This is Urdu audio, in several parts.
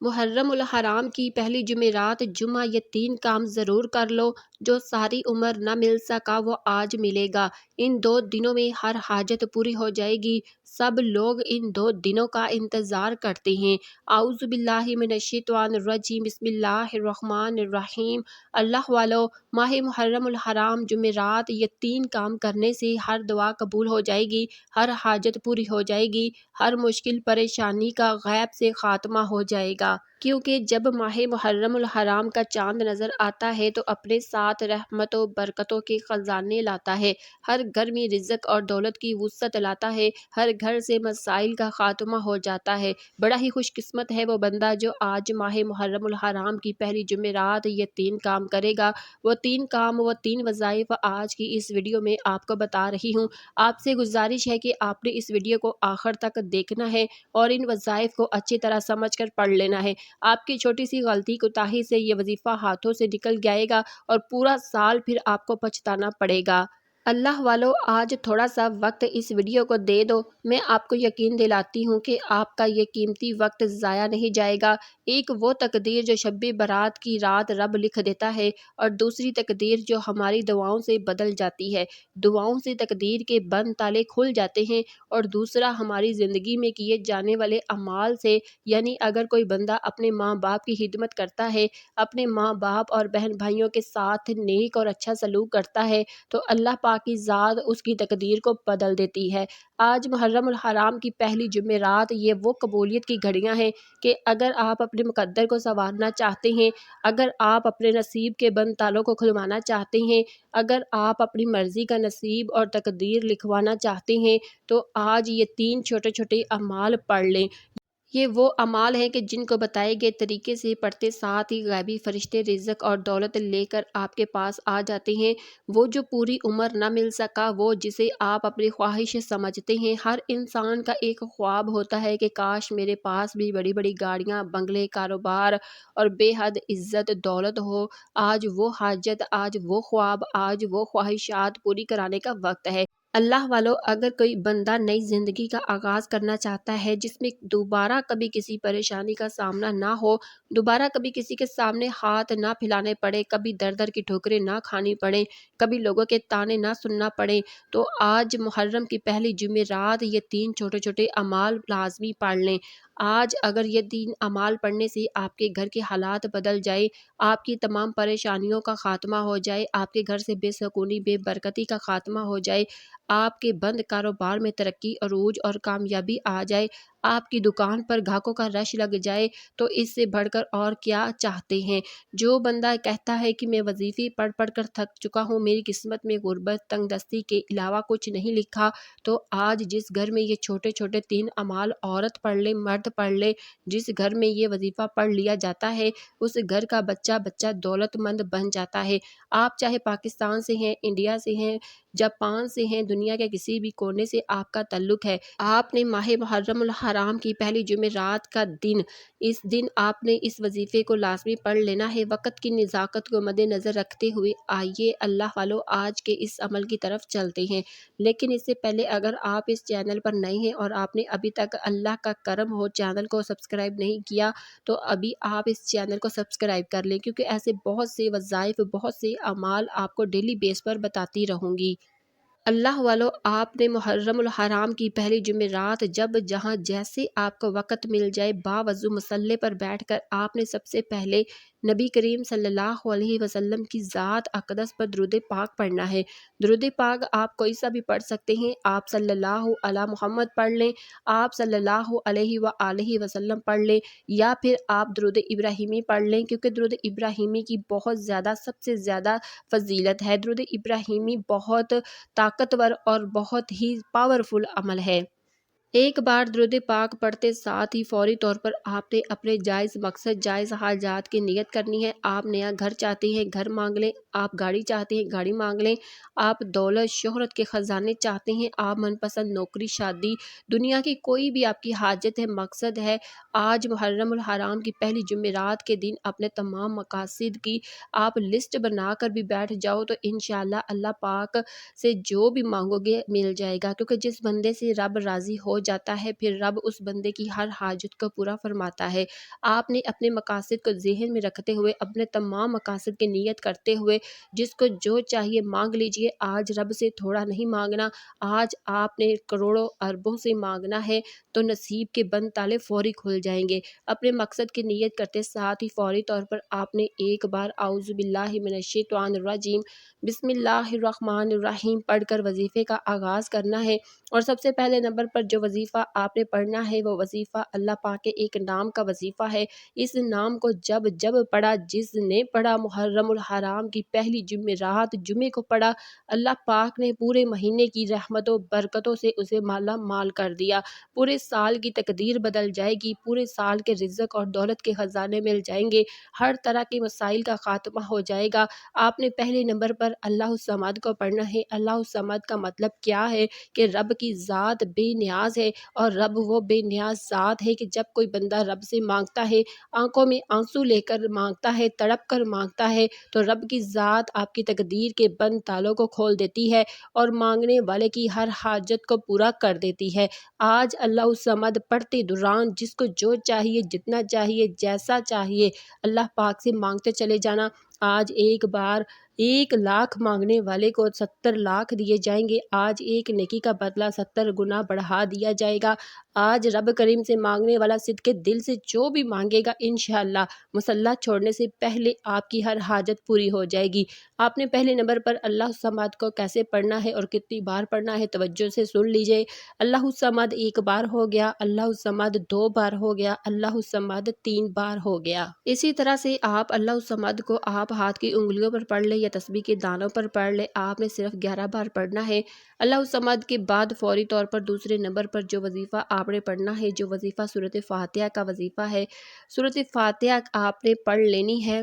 محرم الحرام کی پہلی جمعرات جمعہ یہ 3 کام ضرور کر لو جو ساری عمر نہ مل سکا وہ آج ملے گا۔ ان 2 دنوں میں ہر حاجت پوری ہو جائے گی۔ سب لوگ ان 2 دنوں کا انتظار کرتے ہیں۔ اعوذ باللہ من الشیطان الرجیم، بسم اللہ الرحمن الرحیم۔ اللہ والو، ماہ محرم الحرام جمعرات یہ 3 کام کرنے سے ہر دعا قبول ہو جائے گی، ہر حاجت پوری ہو جائے گی، ہر مشکل پریشانی کا غیب سے خاتمہ ہو جائے گا۔ کیونکہ جب ماہ محرم الحرام کا چاند نظر آتا ہے تو اپنے ساتھ رحمت و برکتوں کے خزانے لاتا ہے، ہر گھر میں رزق اور دولت کی وسعت لاتا ہے، ہر گھر سے مسائل کا خاتمہ ہو جاتا ہے۔ بڑا ہی خوش قسمت ہے وہ بندہ جو آج ماہ محرم الحرام کی پہلی جمعرات یہ 3 کام کرے گا۔ وہ 3 کام، وہ 3 وظائف آج کی اس ویڈیو میں آپ کو بتا رہی ہوں۔ آپ سے گزارش ہے کہ آپ نے اس ویڈیو کو آخر تک دیکھنا ہے اور ان وظائف کو اچھی طرح سمجھ کر پڑھ لینا ہے۔ آپ کی چھوٹی سی غلطی کوتاہی سے یہ وظیفہ ہاتھوں سے نکل جائے گا اور پورا سال پھر آپ کو پچھتانا پڑے گا۔ اللہ والو، آج تھوڑا سا وقت اس ویڈیو کو دے دو، میں آپ کو یقین دلاتی ہوں کہ آپ کا یہ قیمتی وقت ضائع نہیں جائے گا۔ ایک وہ تقدیر جو شب برات کی رات رب لکھ دیتا ہے اور دوسری تقدیر جو ہماری دعاؤں سے بدل جاتی ہے۔ دعاؤں سے تقدیر کے بند تالے کھل جاتے ہیں اور دوسرا ہماری زندگی میں کیے جانے والے اعمال سے، یعنی اگر کوئی بندہ اپنے ماں باپ کی خدمت کرتا ہے، اپنے ماں باپ اور بہن بھائیوں کے ساتھ نیک اور اچھا سلوک کرتا ہے تو اللہ پاک کی ذات اس کی تقدیر کو بدل دیتی ہے۔ آج محرم الحرام کی پہلی جمعرات یہ وہ قبولیت کی گھڑیاں ہیں کہ اگر آپ اپنے مقدر کو سنوارنا چاہتے ہیں، اگر آپ اپنے نصیب کے بند تالوں کو کھلوانا چاہتے ہیں، اگر آپ اپنی مرضی کا نصیب اور تقدیر لکھوانا چاہتے ہیں تو آج یہ 3 چھوٹے چھوٹے اعمال پڑھ لیں۔ یہ وہ اعمال ہیں کہ جن کو بتائے گئے طریقے سے پڑھتے ساتھ ہی غیبی فرشتے رزق اور دولت لے کر آپ کے پاس آ جاتے ہیں۔ وہ جو پوری عمر نہ مل سکا، وہ جسے آپ اپنی خواہش سمجھتے ہیں۔ ہر انسان کا ایک خواب ہوتا ہے کہ کاش میرے پاس بھی بڑی بڑی گاڑیاں، بنگلے، کاروبار اور بے حد عزت دولت ہو۔ آج وہ حاجت، آج وہ خواب، آج وہ خواہشات پوری کرانے کا وقت ہے۔ اللہ والو، اگر کوئی بندہ نئی زندگی کا آغاز کرنا چاہتا ہے جس میں دوبارہ کبھی کسی پریشانی کا سامنا نہ ہو، دوبارہ کبھی کسی کے سامنے ہاتھ نہ پھیلانے پڑے، کبھی در در کی ٹھوکریں نہ کھانی پڑیں، کبھی لوگوں کے طعنے نہ سننا پڑے، تو آج محرم کی پہلی جمعرات یہ 3 چھوٹے چھوٹے اعمال لازمی پڑھ لیں۔ آج اگر یہ 3 اعمال پڑھنے سے آپ کے گھر کے حالات بدل جائے، آپ کی تمام پریشانیوں کا خاتمہ ہو جائے، آپ کے گھر سے بے سکونی، بے برکتی کا خاتمہ ہو جائے، آپ کے بند کاروبار میں ترقی، عروج اور کامیابی آ جائے، آپ کی دکان پر گاہکوں کا رش لگ جائے، تو اس سے بڑھ کر اور کیا چاہتے ہیں؟ جو بندہ کہتا ہے کہ میں وظیفے پڑھ پڑھ کر تھک چکا ہوں، میری قسمت میں غربت، تنگ دستی کے علاوہ کچھ نہیں لکھا، تو آج جس گھر میں یہ چھوٹے چھوٹے 3 اعمال عورت پڑھ لے، مرد پڑھ لے، جس گھر میں یہ وظیفہ پڑھ لیا جاتا ہے اس گھر کا بچہ بچہ دولت مند بن جاتا ہے۔ آپ چاہے پاکستان سے ہیں، انڈیا سے ہیں، جاپان سے ہیں، دنیا کے کسی بھی کونے سے آپ کا تعلق ہے، آپ نے ماہ محرم الحرام کی پہلی جمعرات کا دن، اس دن آپ نے اس وظیفے کو لازمی پڑھ لینا ہے۔ وقت کی نزاکت کو مد نظر رکھتے ہوئے آئیے اللہ والو آج کے اس عمل کی طرف چلتے ہیں۔ لیکن اس سے پہلے اگر آپ اس چینل پر نئے ہیں اور آپ نے ابھی تک اللہ کا کرم ہو چینل کو سبسکرائب نہیں کیا تو ابھی آپ اس چینل کو سبسکرائب کر لیں، کیونکہ ایسے بہت سے وظائف، بہت سے اعمال آپ کو ڈیلی بیس پر بتاتی رہوں گی۔ اللہ والو، آپ نے محرم الحرام کی پہلی جمعرات جب جہاں جیسے آپ کو وقت مل جائے، باوضو مصلے پر بیٹھ کر آپ نے سب سے پہلے نبی کریم صلی اللہ علیہ وسلم کی ذات اقدس پر درود پاک پڑھنا ہے۔ درود پاک آپ کوئی سا بھی پڑھ سکتے ہیں، آپ صلی اللہ علی محمد پڑھ لیں، آپ صلی اللہ علیہ وآلہ وسلم پڑھ لیں، یا پھر آپ درود ابراہیمی پڑھ لیں، کیونکہ درود ابراہیمی کی بہت زیادہ، سب سے زیادہ فضیلت ہے۔ درود ابراہیمی بہت طاقتور اور بہت ہی پاورفل عمل ہے۔ ایک بار درود پاک پڑھتے ساتھ ہی فوری طور پر آپ نے اپنے جائز مقصد، جائز حاجات کی نیت کرنی ہے۔ آپ نیا گھر چاہتے ہیں، گھر مانگ لیں، آپ گاڑی چاہتے ہیں، گاڑی مانگ لیں، آپ دولت شہرت کے خزانے چاہتے ہیں، آپ من پسند نوکری، شادی، دنیا کی کوئی بھی آپ کی حاجت ہے، مقصد ہے، آج محرم الحرام کی پہلی جمعرات کے دن اپنے تمام مقاصد کی آپ لسٹ بنا کر بھی بیٹھ جاؤ تو انشاءاللہ اللہ پاک سے جو بھی مانگو گے مل جائے گا، کیونکہ جس بندے سے رب راضی ہو جاتا ہے، پھر رب اس بندے کی ہر حاجت کو پورا فرماتا ہے۔ آپ نے اپنے مقاصد کو ذہن میں رکھتے ہوئے، اپنے تمام مقاصد کی نیت کرتے ہوئے جس کو جو چاہیے مانگ لیجئے۔ آج رب سے تھوڑا نہیں مانگنا، آج آپ نے کروڑوں اربوں سے مانگنا ہے تو نصیب کے بند تالے فوری کھل جائیں گے۔ اپنے مقصد کی نیت کرتے ساتھ ہی فوری طور پر آپ نے ایک بار اعوذ باللہ من الشیطان الرجیم بسم اللہ الرحمن الرحیم پڑھ کر وظیفے کا آغاز کرنا ہے۔ اور سب سے پہلے نمبر پر جو وظیفہ آپ نے پڑھنا ہے وہ وظیفہ اللہ پاک کے ایک نام کا وظیفہ ہے۔ اس نام کو جب جب پڑھا، جس نے پڑھا محرم الحرام کی پہلی جمعرات جمعے کو پڑھا، اللہ پاک نے پورے مہینے کی رحمتوں برکتوں سے اسے مالا مال کر دیا۔ پورے سال کی تقدیر بدل جائے گی، پورے سال کے رزق اور دولت کے خزانے مل جائیں گے، ہر طرح کے مسائل کا خاتمہ ہو جائے گا۔ آپ نے پہلے نمبر پر اللہ الصمد کو پڑھنا ہے۔ اللہ الصمد کا مطلب کیا ہے کہ رب کی ذات بے نیاز ہے، اور رب وہ بے نیاز ذات ہے کہ جب کوئی بندہ رب سے مانگتا ہے، آنکھوں میں آنسو لے کر مانگتا ہے، تڑپ کر مانگتا ہے، تو رب کی ذات آپ کی تقدیر کے بند تالوں کو کھول دیتی ہے اور مانگنے والے کی ہر حاجت کو پورا کر دیتی ہے۔ آج اللہ الصمد پڑھتے دوران جس کو جو چاہیے، جتنا چاہیے، جیسا چاہیے، اللہ پاک سے مانگتے چلے جانا۔ آج ایک بار 1,00,000 مانگنے والے کو 70,00,000 دیے جائیں گے۔ آج ایک نیکی کا بدلہ 70 گنا بڑھا دیا جائے گا۔ آج رب کریم سے مانگنے والا صدق دل سے جو بھی مانگے گا، انشاءاللہ مصلی چھوڑنے سے پہلے آپ کی ہر حاجت پوری ہو جائے گی۔ آپ نے پہلے نمبر پر اللہ الصمد کو کیسے پڑھنا ہے اور کتنی بار پڑھنا ہے توجہ سے سن لیجئے۔ اللہ الصمد 1 بار ہو گیا، اللہ الصمد 2 بار ہو گیا، اللہ الصمد 3 بار ہو گیا۔ اسی طرح سے آپ اللہ الصمد کو آپ ہاتھ کی انگلیوں پر پڑھ لیں یا تسبیح کے دانوں پر پڑھ لیں، آپ نے صرف 11 بار پڑھنا ہے۔ اللہ الصمد کے بعد فوری طور پر دوسرے نمبر پر جو وظیفہ آپ نے پڑھنا ہے، جو وظیفہ سورۃ فاتحہ کا وظیفہ ہے، سورۃ فاتحہ آپ نے پڑھ لینی ہے۔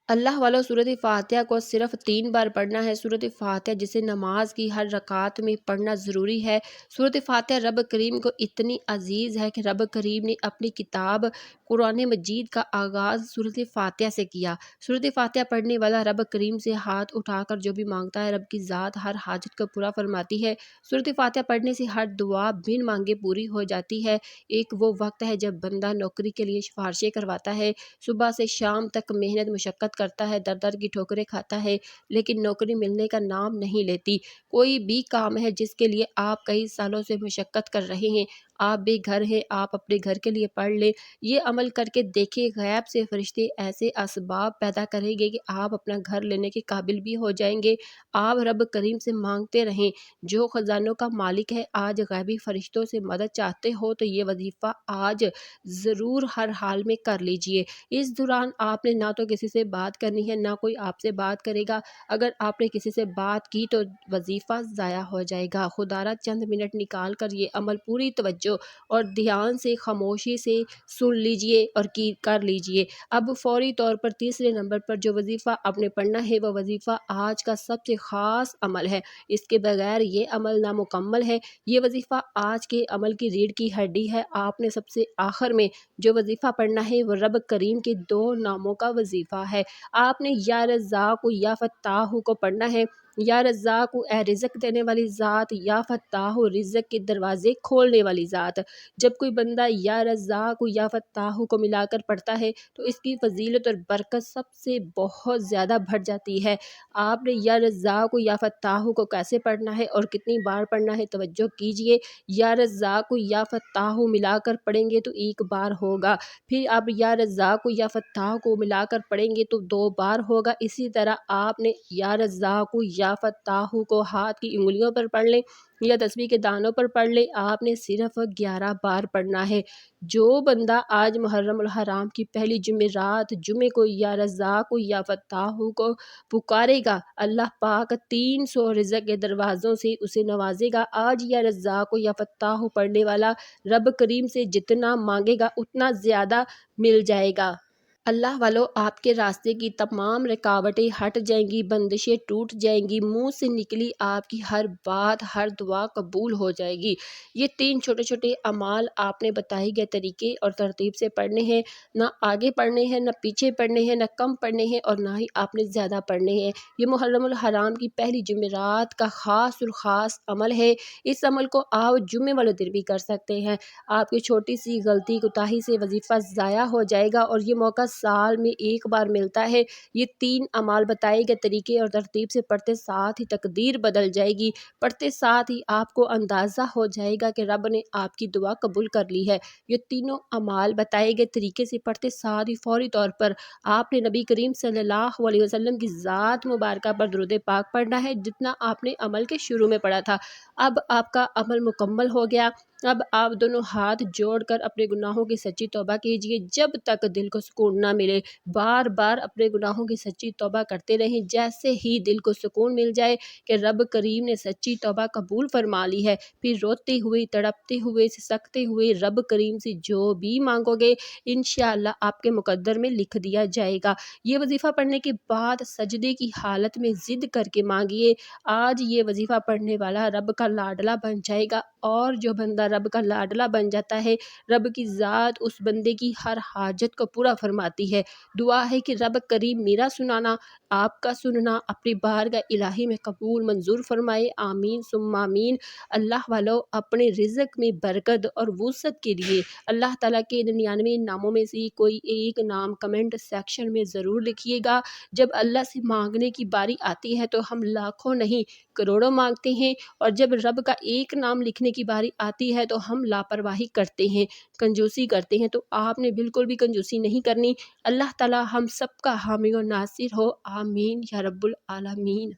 اللہ والو سورۃ فاتحہ کو صرف 3 بار پڑھنا ہے۔ سورۃ فاتحہ جسے نماز کی ہر رکعت میں پڑھنا ضروری ہے۔ سورۃ فاتحہ رب کریم کو اتنی عزیز ہے کہ رب کریم نے اپنی کتاب قرآن مجید کا آغاز سورۃ فاتحہ سے کیا۔ سورۃ فاتحہ پڑھنے والا رب کریم سے ہاتھ اٹھا کر جو بھی مانگتا ہے، رب کی ذات ہر حاجت کو پورا فرماتی ہے۔ سورۃ فاتحہ پڑھنے سے ہر دعا بن مانگے پوری ہو جاتی ہے۔ ایک وہ وقت ہے جب بندہ نوکری کے لیے سفارشیں کرواتا ہے، صبح سے شام تک محنت مشقت کرتا ہے، در در کی ٹھوکریں کھاتا ہے، لیکن نوکری ملنے کا نام نہیں لیتی۔ کوئی بھی کام ہے جس کے لیے آپ کئی سالوں سے مشقت کر رہے ہیں، آپ بے گھر ہیں، آپ اپنے گھر کے لیے پڑھ لیں، یہ عمل کر کے دیکھیں، غیب سے فرشتے ایسے اسباب پیدا کریں گے کہ آپ اپنا گھر لینے کے قابل بھی ہو جائیں گے۔ آپ رب کریم سے مانگتے رہیں، جو خزانوں کا مالک ہے۔ آج غیبی فرشتوں سے مدد چاہتے ہو تو یہ وظیفہ آج ضرور ہر حال میں کر لیجئے۔ اس دوران آپ نے نہ تو کسی سے بات کرنی ہے، نہ کوئی آپ سے بات کرے گا۔ اگر آپ نے کسی سے بات کی تو وظیفہ ضائع ہو جائے گا۔ خدا را چند منٹ نکال کر یہ عمل پوری توجہ اور دھیان سے خاموشی سے سن لیجئے اور کر لیجئے۔ اب فوری طور پر تیسرے نمبر پر جو وظیفہ آپ نے پڑھنا ہے وہ وظیفہ آج کا سب سے خاص عمل ہے، اس کے بغیر یہ عمل نامکمل ہے۔ یہ وظیفہ آج کے عمل کی ریڑھ کی ہڈی ہے۔ آپ نے سب سے آخر میں جو وظیفہ پڑھنا ہے وہ رب کریم کے 2 ناموں کا وظیفہ ہے۔ آپ نے یا رزاق یا فتاح کو پڑھنا ہے۔ یا رزاق اے رزق دینے والی ذات، یا فتاح رزق کے دروازے کھولنے والی ذات۔ جب کوئی بندہ یا رزاق یا فتاح کو ملا کر پڑھتا ہے تو اس کی فضیلت اور برکت سب سے بہت زیادہ بڑھ جاتی ہے۔ آپ نے یا رزاق یا فتاح کو کیسے پڑھنا ہے اور کتنی بار پڑھنا ہے توجہ کیجئے۔ یا رزاق یا فتاح ملا کر پڑھیں گے تو 1 بار ہوگا، پھر آپ یا رزاق یا فتاح کو ملا کر پڑھیں گے تو 2 بار ہوگا۔ اسی طرح آپ نے یا رزاق یا فتاح کو ہاتھ کی انگلیوں پر پڑھ لیں یا تسبیح کے دانوں پر پڑھ لیں، آپ نے صرف 11 بار پڑھنا ہے۔ جو بندہ آج محرم الحرام کی پہلی جمعرات جمعے کو یا رزاق یا فتاح کو پکارے گا، اللہ پاک 300 رزق کے دروازوں سے اسے نوازے گا۔ آج یا رزاق یا فتاح پڑھنے والا رب کریم سے جتنا مانگے گا اتنا زیادہ مل جائے گا۔ اللہ والو آپ کے راستے کی تمام رکاوٹیں ہٹ جائیں گی، بندشیں ٹوٹ جائیں گی، منہ سے نکلی آپ کی ہر بات، ہر دعا قبول ہو جائے گی۔ یہ 3 چھوٹے چھوٹے اعمال آپ نے بتائی گئے طریقے اور ترتیب سے پڑھنے ہیں، نہ آگے پڑھنے ہیں، نہ پیچھے پڑھنے ہیں، نہ کم پڑھنے ہیں اور نہ ہی آپ نے زیادہ پڑھنے ہیں۔ یہ محرم الحرام کی پہلی جمعرات کا خاص الخاص عمل ہے۔ اس عمل کو آپ جمعے والے دن بھی کر سکتے ہیں۔ آپ کی چھوٹی سی غلطی کوتاہی سے وظیفہ ضائع ہو جائے گا اور یہ موقع سال میں ایک بار ملتا ہے۔ یہ 3 اعمال بتائے گئے طریقے اور ترتیب سے پڑھتے ساتھ ہی تقدیر بدل جائے گی، پڑھتے ساتھ ہی آپ کو اندازہ ہو جائے گا کہ رب نے آپ کی دعا قبول کر لی ہے۔ یہ تینوں اعمال بتائے گئے طریقے سے پڑھتے ساتھ ہی فوری طور پر آپ نے نبی کریم صلی اللہ علیہ وسلم کی ذات مبارکہ پر درود پاک پڑھنا ہے، جتنا آپ نے عمل کے شروع میں پڑھا تھا۔ اب آپ کا عمل مکمل ہو گیا۔ اب آپ دونوں ہاتھ جوڑ کر اپنے گناہوں کی سچی توبہ کیجئے جب تک دل کو سکون نہ ملے۔ بار بار اپنے گناہوں کی سچی توبہ کرتے رہیں، جیسے ہی دل کو سکون مل جائے کہ رب کریم نے سچی توبہ قبول فرما لی ہے، پھر روتے ہوئے، تڑپتے ہوئے، سسکتے ہوئے رب کریم سے جو بھی مانگو گے انشاءاللہ آپ کے مقدر میں لکھ دیا جائے گا۔ یہ وظیفہ پڑھنے کے بعد سجدے کی حالت میں ضد کر کے مانگیے۔ آج یہ وظیفہ پڑھنے والا رب کا لاڈلا بن جائے گا، اور جو بندہ رب کا لاڈلا بن جاتا ہے، رب کی ذات اس بندے کی ہر حاجت کو پورا فرماتی ہے۔ دعا ہے کہ رب کریم میرا سنانا، آپ کا سننا اپنی بارگاہ الہی میں قبول منظور فرمائے، آمین ثم آمین۔ اللہ والو اپنے رزق میں برکت اور وسعت کے لیے اللہ تعالیٰ کے 99 ناموں میں سے کوئی ایک نام کمنٹ سیکشن میں ضرور لکھیے گا۔ جب اللہ سے مانگنے کی باری آتی ہے تو ہم لاکھوں نہیں کروڑوں مانگتے ہیں، اور جب رب کا ایک نام لکھنے کی باری آتی ہے تو ہم لاپرواہی کرتے ہیں، کنجوسی کرتے ہیں۔ تو آپ نے بالکل بھی کنجوسی نہیں کرنی۔ اللہ تعالی ہم سب کا حامی و ناصر ہو، آمین یا رب العالمین۔